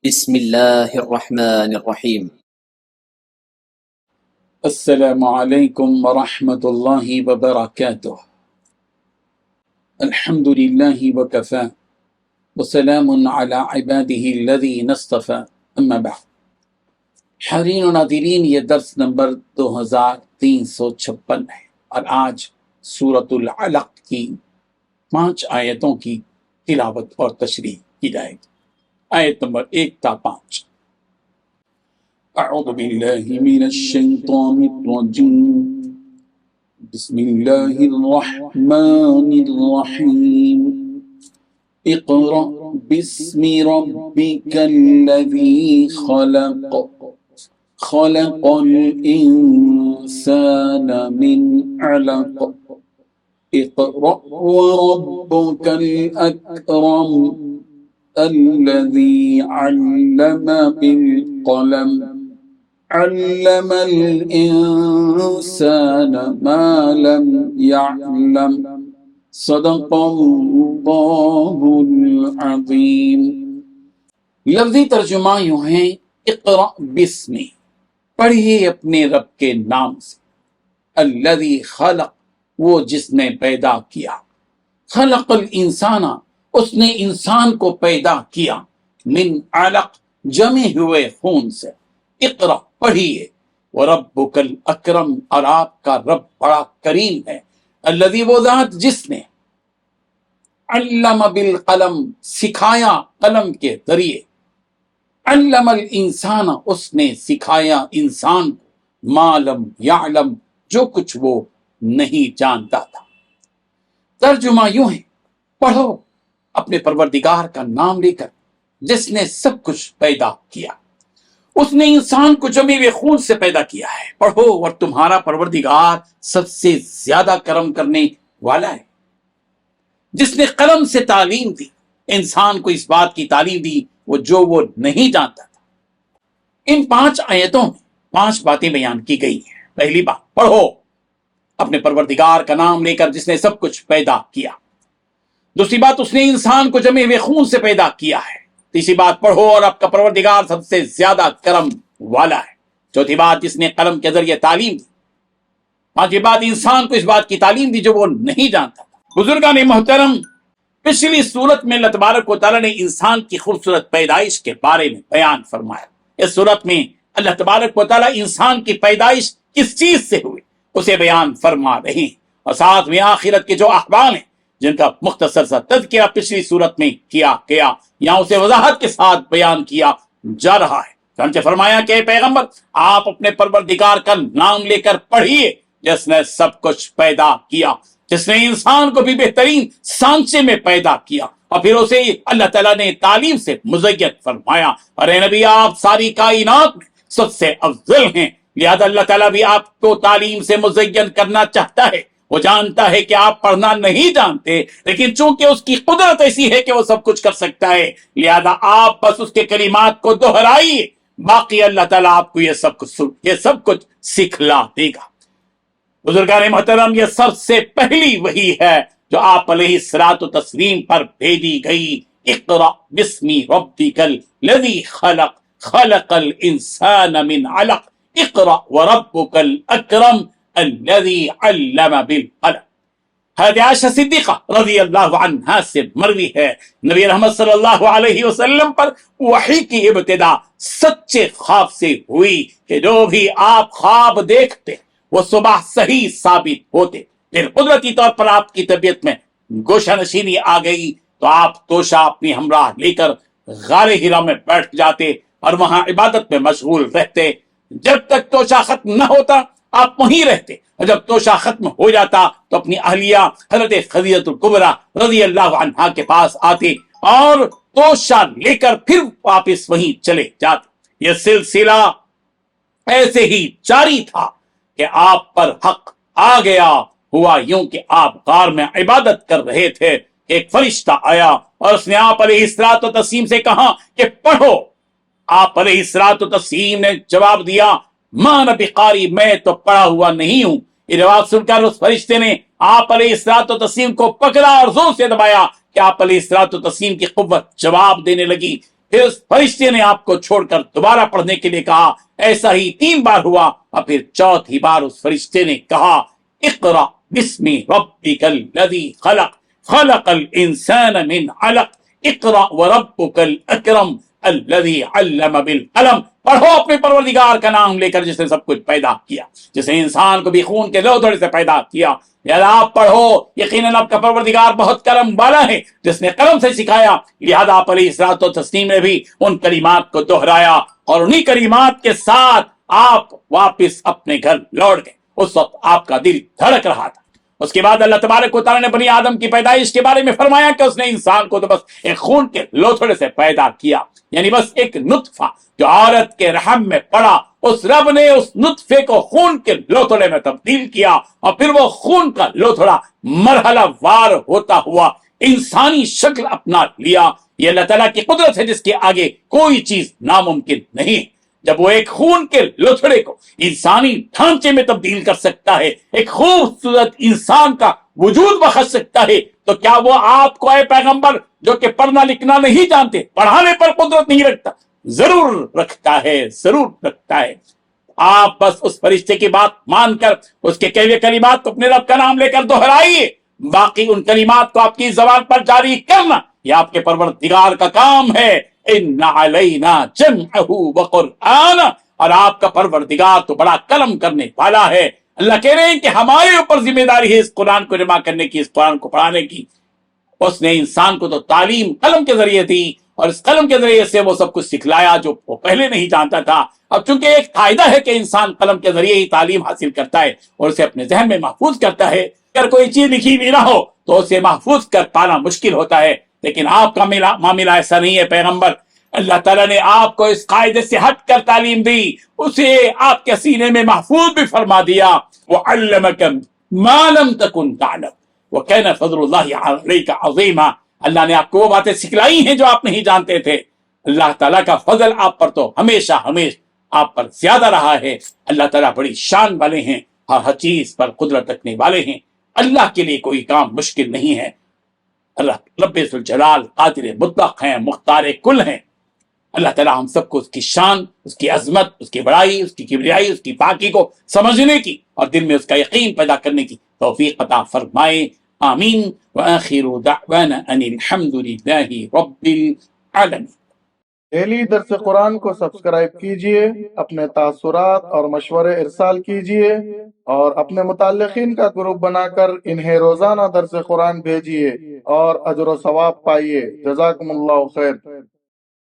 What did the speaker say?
بسم الله الرحمن الرحيم. السلام علیکم ورحمۃ اللہ وبرکاتہ۔ الحمد للہ وکفی وسلام علی عبادہ الذین اصطفی، اما بعد۔ حاضرین و ناظرین، یہ درس نمبر 2356 ہے اور آج سورۃ العلق کی 5 آیتوں کی تلاوت اور تشریح کی جائے گی۔ آیت نمبر 1 تا 5۔ اعوذ باللہ من الشیطان الرجیم، بسم اللہ الرحمن الرحیم۔ اقرأ باسم ربک الذی خلق، خلق الانسان من علق، اقرأ وربک الاکرم الذی علم بالقلم، علم الانسان ما لم يعلم، صدق اللہ العظیم۔ لفظی ترجمہ یوں ہے، اقرأ باسمی، پڑھیے اپنے رب کے نام سے، الذی خلق، وہ جس نے پیدا کیا، خلق الانسان، اس نے انسان کو پیدا کیا، من علق، جمے ہوئے خون سے، اقرأ، پڑھیے، وربک الاکرم، اور آپ کا رب بڑا کریم ہے، الذی، وہ ذات جس نے، علم بالقلم، سکھایا قلم کے ذریعے، علم الانسان، اس نے سکھایا انسان کو، ما لم یعلم، جو کچھ وہ نہیں جانتا تھا۔ ترجمہ یوں ہے، پڑھو اپنے پروردگار کا نام لے کر جس نے سب کچھ پیدا کیا، اس نے انسان کو جمے ہوئے خون سے پیدا کیا ہے، پڑھو، اور تمہارا پروردگار سب سے زیادہ کرم کرنے والا ہے، جس نے قلم سے تعلیم دی، انسان کو اس بات کی تعلیم دی وہ نہیں جانتا تھا۔ ان 5 آیتوں میں 5 باتیں بیان کی گئی ہیں۔ پہلی بات، پڑھو اپنے پروردگار کا نام لے کر جس نے سب کچھ پیدا کیا۔ دوسری بات، اس نے انسان کو جمے ہوئے خون سے پیدا کیا ہے۔ تیسری بات، پڑھو اور آپ کا پروردگار سب سے زیادہ کرم والا ہے۔ چوتھی بات، جس نے قلم کے ذریعے تعلیم دی۔ پانچویں بات، انسان کو اس بات کی تعلیم دی جو وہ نہیں جانتا تھا۔ بزرگان محترم، پچھلی صورت میں اللہ تبارک و تعالیٰ نے انسان کی خوبصورت پیدائش کے بارے میں بیان فرمایا۔ اس صورت میں اللہ تبارک و تعالیٰ انسان کی پیدائش کس چیز سے ہوئی اسے بیان فرما رہے ہیں، اور ساتھ میں آخرت کے جو احوال ہیں جن کا مختصر سا تذکرہ پچھلی صورت میں کیا گیا، یہاں اسے وضاحت کے ساتھ بیان کیا جا رہا ہے۔ چنانچہ فرمایا کہ اے پیغمبر، آپ اپنے پروردگار کا نام لے کر پڑھیے جس نے سب کچھ پیدا کیا، جس نے انسان کو بھی بہترین سانچے میں پیدا کیا، اور پھر اسے اللہ تعالیٰ نے تعلیم سے مزین فرمایا، اور اے نبی، آپ ساری کائنات میں سب سے افضل ہیں، لہذا اللہ تعالیٰ بھی آپ کو تعلیم سے مزین کرنا چاہتا ہے۔ وہ جانتا ہے کہ آپ پڑھنا نہیں جانتے، لیکن چونکہ اس کی قدرت ایسی ہے کہ وہ سب کچھ کر سکتا ہے، لہذا آپ بس اس کے کلمات کو دہرائیے، باقی اللہ تعالیٰ آپ کو یہ سب کچھ سکھلا دے گا۔ بزرگان محترم، یہ سب سے پہلی وحی ہے جو آپ علیہ الصلوۃ والتسلیم پر بھیجی گئی۔ اقرأ باسم ربک الذی خلق، خلق الانسان من علق، اقرأ وربک الاکرم الذی علم بالقلم۔ حضرت عائشہ صدیقہ رضی اللہ عنہا سے مروی ہے، نبی رحمت صلی اللہ علیہ وسلم پر وحی کی ابتدا سچے خواب سے ہوئی کہ جو بھی آپ خواب دیکھتے وہ صبح صحیح ثابت ہوتے۔ پھر قدرتی طور پر آپ کی طبیعت میں گوشہ نشینی آ گئی تو آپ توشہ اپنی ہمراہ لے کر غار ہرا میں بیٹھ جاتے اور وہاں عبادت میں مشغول رہتے۔ جب تک توشہ ختم نہ ہوتا آپ وہیں رہتے، اور جب توشہ ختم ہو جاتا تو اپنی اہلیہ حضرت خدیجہ الکبریٰ رضی اللہ عنہا کے پاس آتے اور توشہ لے کر پھر واپس وہیں چلے جاتے۔ یہ سلسلہ ایسے ہی جاری تھا کہ آپ پر حق آ گیا۔ ہوا یوں کہ آپ غار میں عبادت کر رہے تھے، ایک فرشتہ آیا اور اس نے آپ علیہ الصلوۃ والتسلیم سے کہا کہ پڑھو۔ آپ علیہ الصلوۃ والتسلیم نے جواب دیا، ما انا بقاری، میں تو پڑھا ہوا نہیں ہوں۔ یہ جواب سن کر اس فرشتے نے آپ علیہ الصلوۃ والتسلیم کو پکڑا اور زور سے دبایا کہ آپ علیہ الصلوۃ والتسلیم کی قوت جواب دینے لگی۔ پھر اس فرشتے نے آپ کو چھوڑ کر دوبارہ پڑھنے کے لیے کہا، ایسا ہی 3 بار ہوا، اور پھر چوتھی بار اس فرشتے نے کہا اقرأ بسم ربک الذی خلق خلق الانسان من علق اقرأ وربک الاکرم الذی علم بالقلم، پڑھو اپنے پروردگار کا نام لے کر جس نے سب کچھ پیدا کیا، جس نے انسان کو بھی خون کے لوتھڑے سے پیدا کیا۔ لہذا آپ پڑھو، یقیناً آپ کا پروردگار بہت کرم والا ہے جس نے قلم سے سکھایا۔ لہذا آپ علیہ الصلوۃ والتسلیم نے بھی ان کلمات کو دہرایا، اور انہی کلمات کے ساتھ آپ واپس اپنے گھر لوٹ گئے۔ اس وقت آپ کا دل دھڑک رہا تھا۔ اس کے بعد اللہ تبارک و تعالیٰ نے بنی آدم کی پیدائش کے بارے میں فرمایا کہ اس نے انسان کو تو بس ایک خون کے لوتھڑے سے پیدا کیا، یعنی بس ایک نطفہ جو عورت کے رحم میں پڑا، اس رب نے اس نطفے کو خون کے لوتھڑے میں تبدیل کیا، اور پھر وہ خون کا لوتھڑا مرحلہ وار ہوتا ہوا انسانی شکل اپنا لیا۔ یہ اللہ تعالیٰ کی قدرت ہے جس کے آگے کوئی چیز ناممکن نہیں۔ جب وہ ایک خون کے لوتھڑے کو انسانی ڈھانچے میں تبدیل کر سکتا ہے، ایک خوبصورت انسان کا وجود بخش سکتا ہے، تو کیا وہ آپ کو اے پیغمبر جو کہ پڑھنا لکھنا نہیں جانتے، پڑھانے پر قدرت نہیں رکھتا؟ ضرور رکھتا ہے، ضرور رکھتا ہے۔ آپ بس اس فرشتے کی بات مان کر اس کے کہے ہوئے کلمات کو اپنے رب کا نام لے کر دہرائیے، باقی ان کلمات کو آپ کی زبان پر جاری کرنا یہ آپ کے پروردگار کا کام ہے۔ ان علینا جمعہ وقرآن، اور آپ کا پروردگار تو بڑا کرم کرنے والا ہے۔ اللہ کہہ رہے ہیں کہ ہمارے اوپر ذمہ داری ہے اس قرآن کو جمع کرنے کی، اس قرآن کو پڑھانے کی۔ اس نے انسان کو تو تعلیم قلم کے ذریعے دی، اور اس قلم کے ذریعے سے وہ سب کچھ سکھلایا جو وہ پہلے نہیں جانتا تھا۔ اب چونکہ ایک قاعدہ ہے کہ انسان قلم کے ذریعے ہی تعلیم حاصل کرتا ہے اور اسے اپنے ذہن میں محفوظ کرتا ہے۔ اگر کوئی چیز لکھی بھی نہ ہو تو اسے محفوظ کر پانا مشکل ہوتا ہے، لیکن آپ کا معاملہ ایسا نہیں ہے پیغمبر۔ اللہ تعالیٰ نے آپ کو اس قاعدے سے ہٹ کر تعلیم دی، اسے آپ کے سینے میں محفوظ بھی فرما دیا۔ وَعَلَّمَكَ مَا لَمْ تَكُنْ تَعْلَمْ وَكَانَ فَضْلُ اللَّهِ عَلَيْكَ عَظِيمًا، اللہ نے آپ کو وہ باتیں سکھلائی ہیں جو آپ نہیں جانتے تھے۔ اللہ تعالیٰ کا فضل آپ پر تو ہمیشہ آپ پر زیادہ رہا ہے۔ اللہ تعالیٰ بڑی شان والے ہیں، ہر چیز پر قدرت رکھنے والے ہیں۔ اللہ کے لیے کوئی کام مشکل نہیں ہے۔ اللہ رب ذوالجلال قادر مطلق ہیں، مختار کل ہیں۔ اللہ تعالیٰ ہم سب کو اس کی شان، اس کی عظمت، اس کی بڑائی، اس کی کبریائی، اس کی پاکی کو سمجھنے کی اور دل میں اس کا یقین پیدا کرنے کی توفیق عطا فرمائے، آمین۔ وآخر دعوانا ان الحمد للہ رب العالمین۔ ڈیلی درس قرآن کو سبسکرائب کیجئے، اپنے تاثرات اور مشورے ارسال کیجئے، اور اپنے متعلقین کا گروپ بنا کر انہیں روزانہ درس قرآن بھیجئے اور اجر و ثواب پائیے۔ جزاکم اللہ خیر۔